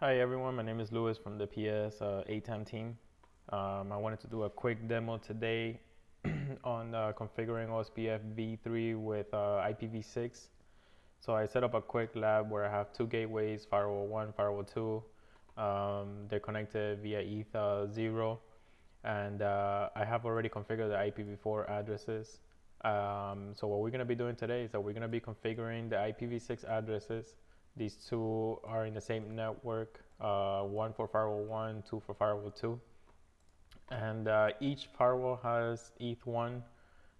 Hi everyone, my name is Louis from the PS ATAM team. I wanted to do a quick demo today on configuring ospfv3 with ipv6. So I set up a quick lab where I have two gateways, firewall 1, firewall 2. They're connected via eth0, and I have already configured the ipv4 addresses. So what we're going to be doing today is that we're going to be configuring the ipv6 addresses. These two are in the same network, one for firewall 1, 2 for firewall 2. And each firewall has eth1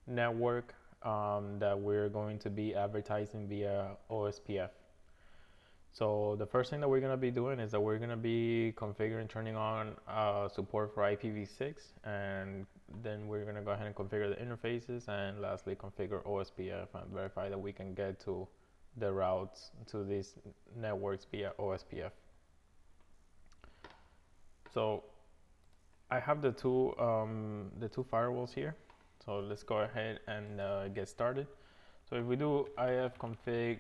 network that we're going to be advertising via OSPF. So the first thing that we're going to be doing is that we're going to be configuring, turning on support for ipv6, and then we're going to go ahead and configure the interfaces, and lastly configure OSPF and verify that we can get to the routes to these networks via OSPF. So I have the two firewalls here. So let's go ahead and get started. So if we do ifconfig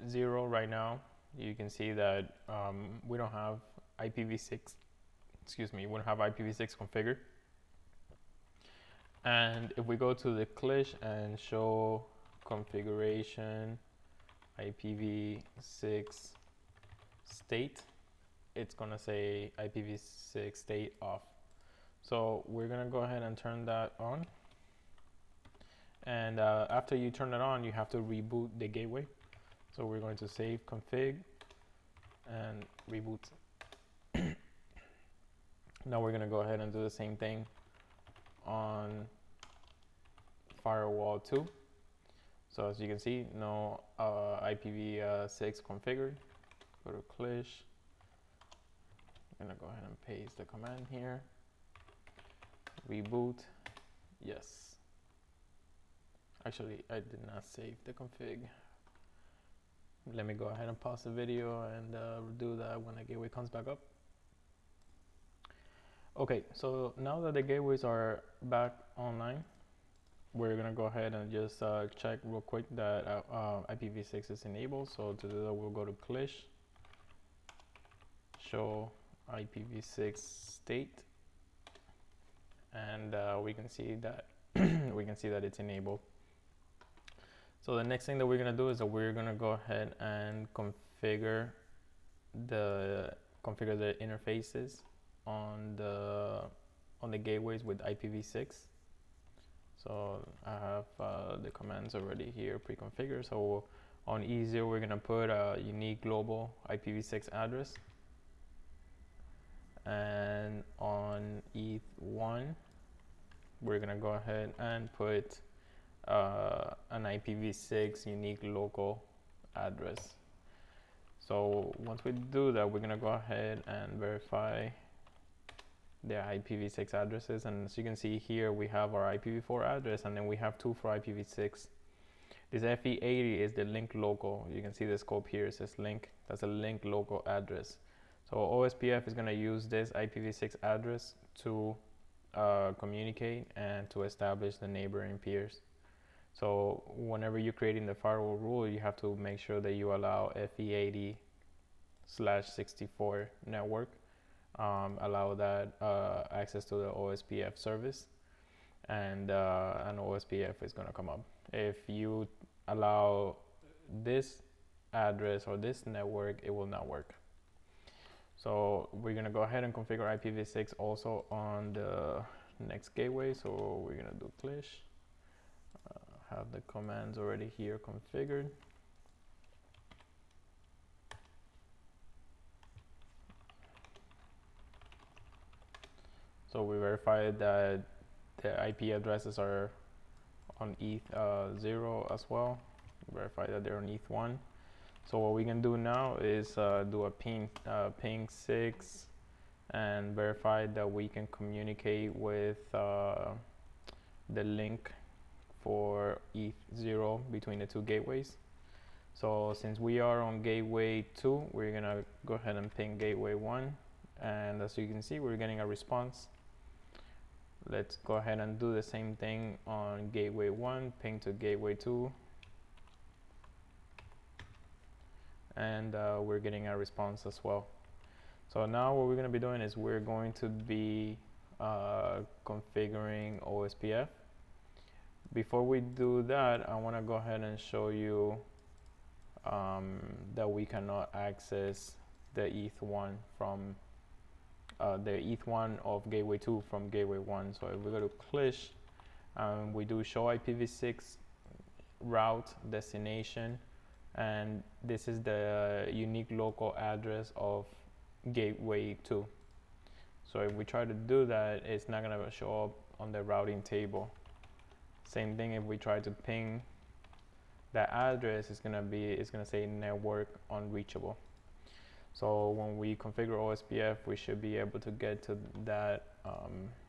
eth0 right now, you can see that we don't have ipv6. We don't have ipv6 configured. And if we go to the clish and show configuration ipv6 state, it's gonna say ipv6 state off. So we're gonna go ahead and turn that on. And after you turn it on, you have to reboot the gateway. So we're going to save config and reboot. Now we're gonna go ahead and do the same thing on firewall 2. So as you can see, no ipv6 configured. Go to clish. I'm gonna go ahead and paste the command here. Reboot, yes. Actually, I did not save the config. Let me go ahead and pause the video and do that when the gateway comes back up. Okay, so now that the gateways are back online, we're gonna go ahead and just check real quick that ipv6 is enabled. So to do that, we'll go to clish, show ipv6 state, and we can see that it's enabled. So the next thing that we're gonna do is that we're gonna go ahead and configure the interfaces on the gateways with ipv6. So I have the commands already here pre-configured. So on E0 we're gonna put a unique global ipv6 address, and on ETH1 we're gonna go ahead and put an ipv6 unique local address. So once we do that, we're gonna go ahead and verify the ipv6 addresses, and as you can see here, we have our ipv4 address, and then we have two for ipv6. This FE80 is the link local. You can see the scope here, it says link. That's a link local address. So OSPF is gonna use this ipv6 address to communicate and to establish the neighboring peers. So whenever you're creating the firewall rule, you have to make sure that you allow FE80/64 network, allow that access to the OSPF service, and an OSPF is going to come up. If you allow this address or this network, it will not work. So we're going to go ahead and configure ipv6 also on the next gateway. So we're going to do clish. Have the commands already here configured. So we verified that the IP addresses are on ETH0 as well. Verify that they're on ETH1. So what we can do now is do a ping 6 and verify that we can communicate with the link for ETH0 between the two gateways. So since we are on gateway 2, we're gonna go ahead and ping gateway 1, and as you can see, we're getting a response. Let's go ahead and do the same thing on gateway 1, ping to gateway 2, and we're getting a response as well. So now what we're going to be doing is we're going to be configuring OSPF. Before we do that, I want to go ahead and show you that we cannot access the ETH1 from the ETH1 of gateway 2 from gateway 1. So if we go to Clish, we do show ipv6 route destination, and this is the unique local address of gateway 2. So if we try to do that, it's not going to show up on the routing table. Same thing if we try to ping that address, it's going to say network unreachable. So when we configure OSPF, we should be able to get to that.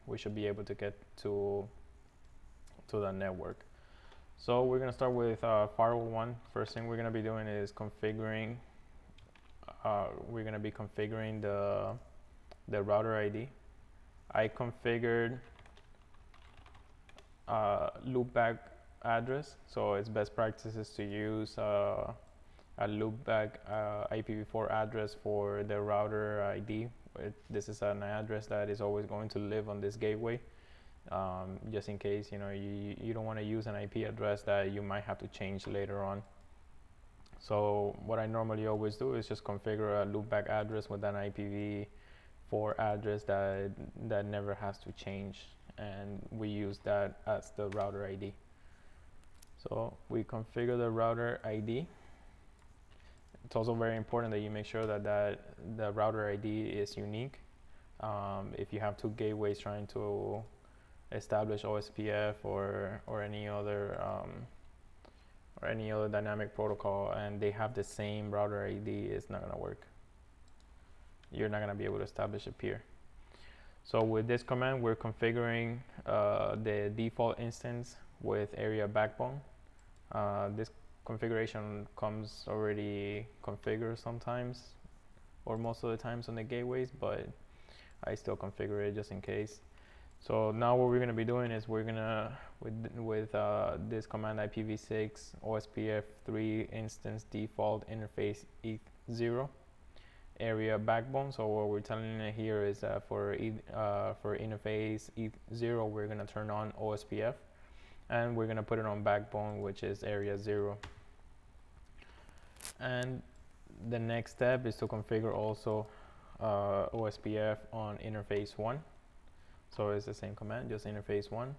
We should be able to get to the network. So we're going to start with firewall 1. First thing we're going to be doing is configuring. We're going to be configuring the router ID. I configured loopback address, so it's best practices to use a loopback IPv4 address for the router ID. This is an address that is always going to live on this gateway, just in case you don't want to use an IP address that you might have to change later on. So what I normally always do is just configure a loopback address with an IPv4 address that never has to change, and we use that as the router ID. So we configure the router ID. It's also very important that you make sure that the router ID is unique. If you have two gateways trying to establish OSPF or any other dynamic protocol, and they have the same router ID, it's not going to work. You're not going to be able to establish a peer. So with this command, we're configuring the default instance with area backbone. This configuration comes already configured sometimes, or most of the times on the gateways, but I still configure it just in case. So now what we're going to be doing is we're going to, with this command ipv6 ospf3 instance default interface ETH0 area backbone. So what we're telling it here is for interface ETH0, we're going to turn on OSPF, and we're going to put it on backbone, which is area 0. And the next step is to configure also OSPF on interface 1. So it's the same command, just interface 1.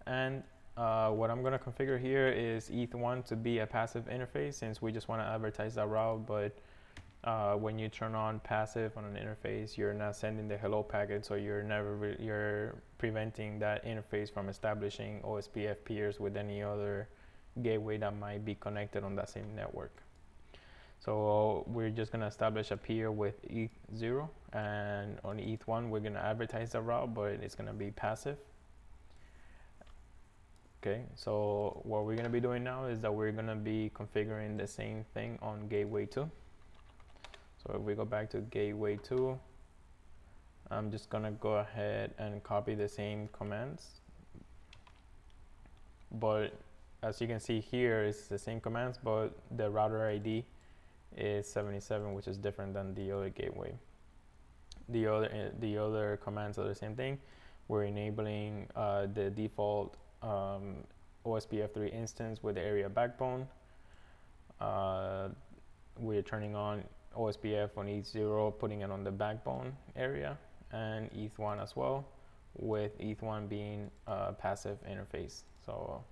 And what I'm going to configure here is ETH1 to be a passive interface, since we just want to advertise that route. But when you turn on passive on an interface, you're not sending the hello packet, so you're preventing that interface from establishing OSPF peers with any other gateway that might be connected on that same network. So we're just going to establish a peer with ETH0, and on ETH1 we're going to advertise the route, but it's going to be passive. Okay, so what we're going to be doing now is that we're going to be configuring the same thing on gateway 2. So if we go back to gateway 2, I'm just going to go ahead and copy the same commands. But as you can see here, it's the same commands, but the router ID is 77, which is different than the other gateway. The other commands are the same thing. We're enabling the default OSPF3 instance with the area backbone. We're turning on OSPF on ETH0, putting it on the backbone area, and ETH1 as well, with ETH1 being a passive interface. So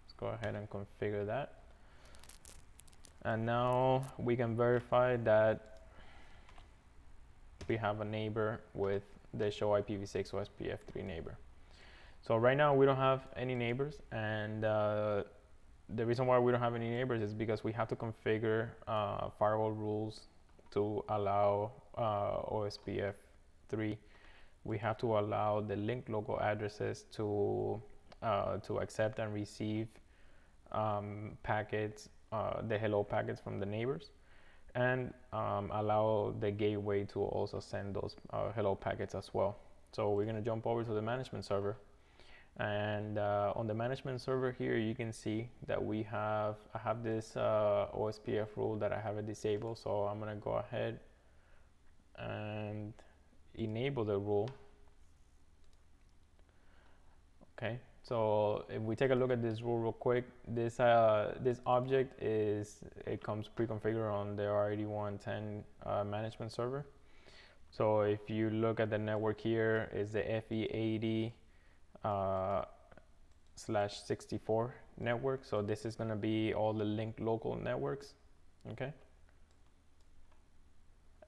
let's go ahead and configure that. And now we can verify that we have a neighbor with the show ipv6 ospf3 neighbor. So right now we don't have any neighbors, and the reason why we don't have any neighbors is because we have to configure firewall rules to allow OSPF3. We have to allow the link local addresses to accept and receive packets, the hello packets from the neighbors, and allow the gateway to also send those hello packets as well. So we're going to jump over to the management server. And on the management server here, you can see that I have this OSPF rule that I have it disabled. So I'm going to go ahead and enable the rule. Okay, so if we take a look at this rule real quick, this object comes pre-configured on the R8110 management server. So if you look at the network here, is the FE80 /64 network. So this is going to be all the linked local networks. Okay.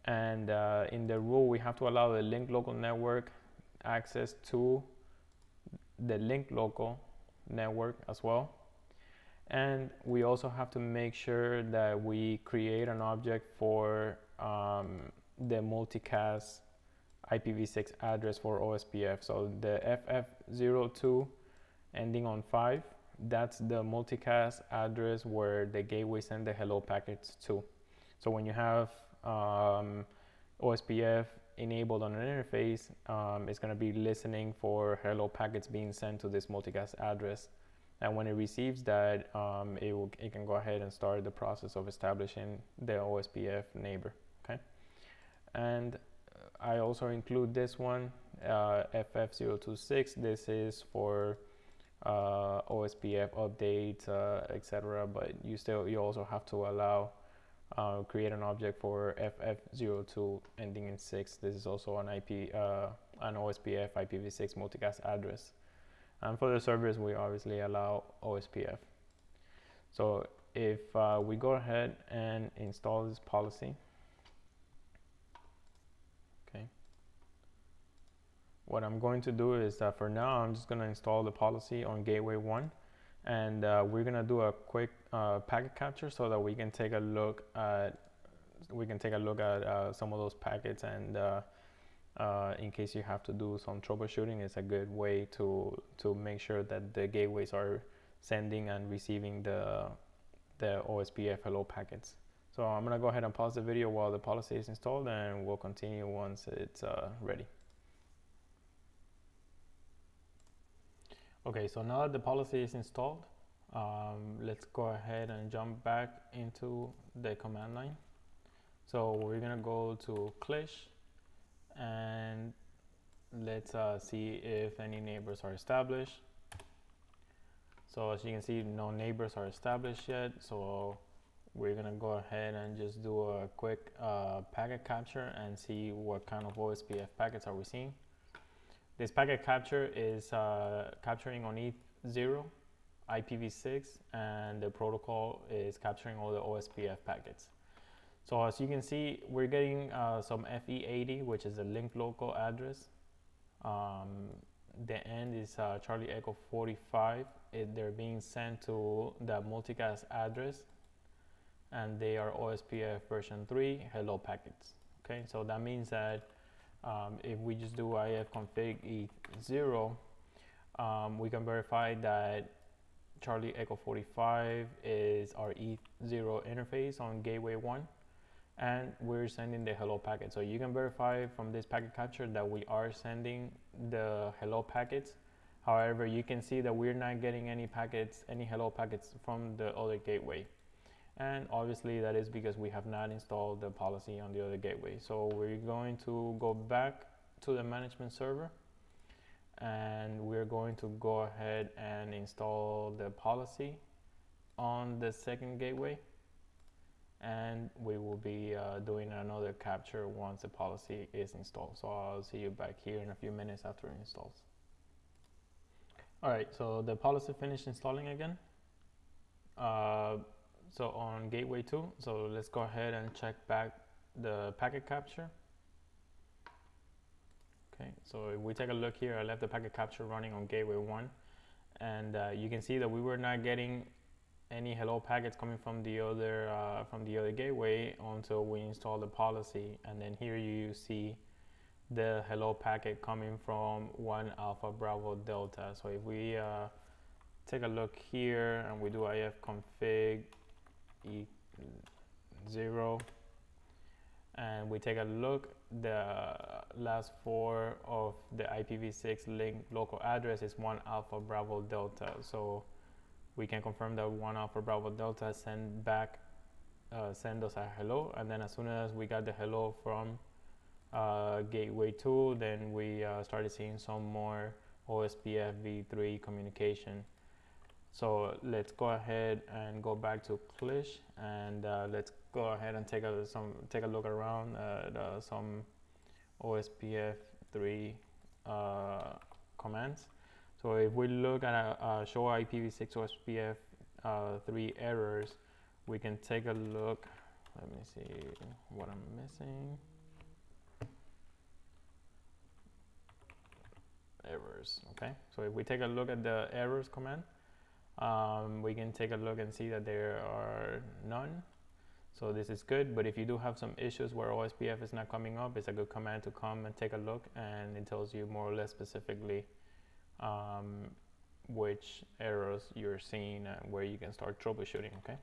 And in the rule, we have to allow the linked local network access to the linked local network as well. And we also have to make sure that we create an object for the multicast IPv6 address for OSPF. So the FF02 ending on 5, that's the multicast address where the gateway send the hello packets to. So when you have OSPF enabled on an interface, it's going to be listening for hello packets being sent to this multicast address. And when it receives that, it can go ahead and start the process of establishing the OSPF neighbor. Okay. And I also include this one, FF026. This is for OSPF updates, etc. But you also have to allow create an object for FF02 ending in 6. This is also an OSPF IPv6 multicast address. And for the servers, we obviously allow OSPF. So if we go ahead and install this policy, okay. What I'm going to do is for now, I'm just going to install the policy on gateway 1. And we're going to do a quick packet capture so that we can take a look at some of those packets, and in case you have to do some troubleshooting, it's a good way to make sure that the gateways are sending and receiving the OSPF hello packets. So I'm going to go ahead and pause the video while the policy is installed, and we'll continue once it's ready. Okay, so now that the policy is installed, let's go ahead and jump back into the command line. So we're going to go to Clish, and let's see if any neighbors are established. So as you can see, no neighbors are established yet. So we're going to go ahead and just do a quick packet capture and see what kind of OSPF packets are we seeing. This packet capture is capturing on ETH0, IPv6, and the protocol is capturing all the OSPF packets. So as you can see, we're getting some FE80, which is a linked local address. The end is Charlie Echo 45. They're being sent to the multicast address, and they are OSPF version 3 hello packets. Okay, so that means that if we just do ifconfig ETH0, we can verify that Charlie Echo 45 is our ETH0 interface on gateway 1, and we're sending the hello packet. So you can verify from this packet capture that we are sending the hello packets. However, you can see that we're not getting any hello packets from the other gateway. And obviously that is because we have not installed the policy on the other gateway. So we're going to go back to the management server, and we're going to go ahead and install the policy on the second gateway, and we will be doing another capture once the policy is installed. So I'll see you back here in a few minutes after it installs. Alright, so the policy finished installing again. So on gateway 2, so let's go ahead and check back the packet capture. Okay, so if we take a look here, I left the packet capture running on gateway 1, and you can see that we were not getting any hello packets coming from the other gateway until we install the policy. And then here you see the hello packet coming from 1 Alpha Bravo Delta. So if we take a look here and we do ifconfig E0, and we take a look, the last 4 of the IPv6 link local address is 1 Alpha Bravo Delta. So we can confirm that 1 Alpha Bravo Delta send us a hello, and then as soon as we got the hello from gateway 2, then we started seeing some more ospfv3 communication. So let's go ahead and go back to Clish, and let's go ahead and take a look around at some ospf3 commands. So if we look at show ipv6 ospf3 errors, we can take a look. Let me see what I'm missing. Errors. Okay, so if we take a look at the errors command, we can take a look and see that there are none. So this is good, but if you do have some issues where OSPF is not coming up, it's a good command to come and take a look, and it tells you more or less specifically which errors you're seeing and where you can start troubleshooting. Okay,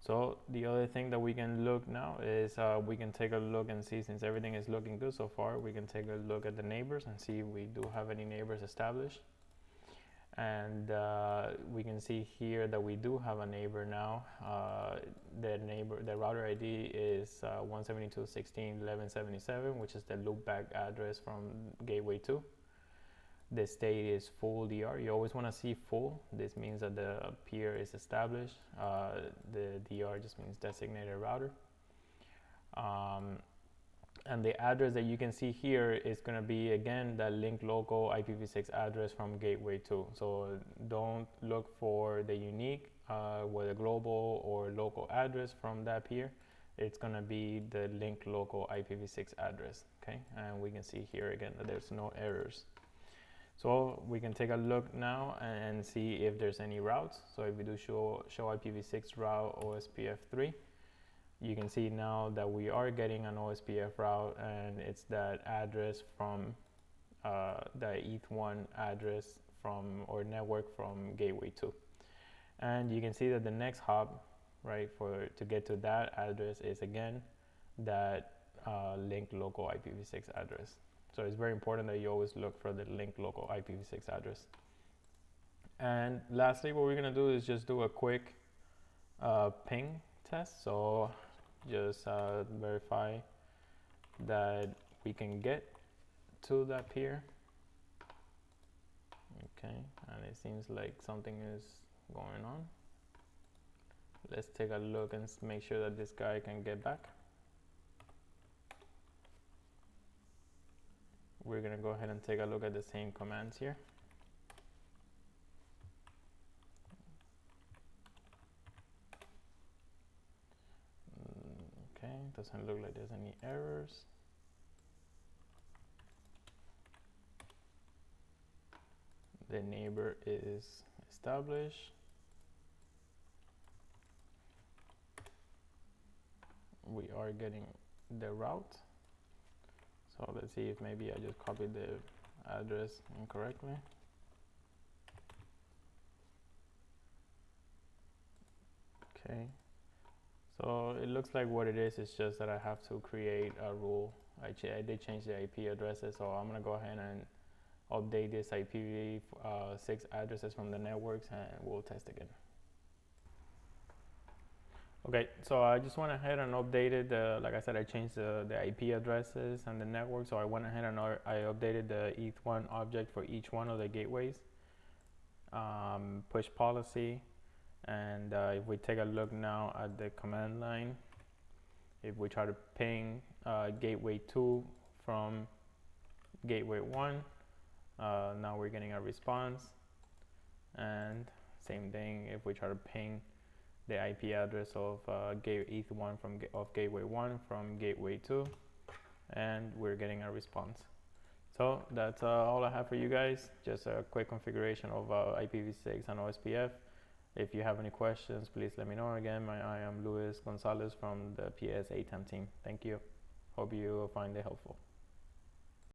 so the other thing that we can look now is we can take a look and see, since everything is looking good so far, we can take a look at the neighbors and see if we do have any neighbors established. And we can see here that we do have a neighbor now. The router ID is 172.16.1177, which is the loopback address from gateway 2. The state is full DR. You always want to see full. This means that the peer is established. The DR just means designated router. And the address that you can see here is going to be, again, the link local IPv6 address from gateway 2. So don't look for the unique, whether global or local address from that peer. It's going to be the link local IPv6 address. Okay, and we can see here again that there's no errors. So we can take a look now and see if there's any routes. So if we do show IPv6 route OSPF3, you can see now that we are getting an OSPF route, and it's that address from the ETH1 address from, or network from gateway 2. And you can see that the next hop, right, to get to that address is again that link local IPv6 address. So it's very important that you always look for the link local IPv6 address. And lastly, what we're gonna do is just do a quick ping test. So just verify that we can get to that peer. Okay, and it seems like something is going on. Let's take a look and make sure that this guy can get back. We're gonna go ahead and take a look at the same commands here. Okay, doesn't look like there's any errors. The neighbor is established. We are getting the route. So let's see if maybe I just copied the address incorrectly. Okay. So it looks like what it is just that I have to create a rule. I did change the IP addresses, so I'm gonna go ahead and update this IPv6 addresses from the networks, and we'll test again. Okay, so I just went ahead and updated like I said, I changed the IP addresses and the network. So I went ahead and I updated the ETH1 object for each one of the gateways, push policy. And if we take a look now at the command line, if we try to ping gateway 2 from gateway 1, now we're getting a response. And same thing if we try to ping the IP address of ETH1 of gateway 1 from gateway 2, and we're getting a response. So that's all I have for you guys. Just a quick configuration of IPv6 and OSPF. If you have any questions, please let me know. Again, I am Luis Gonzalez from the PS ATEM team. Thank you. Hope you find it helpful.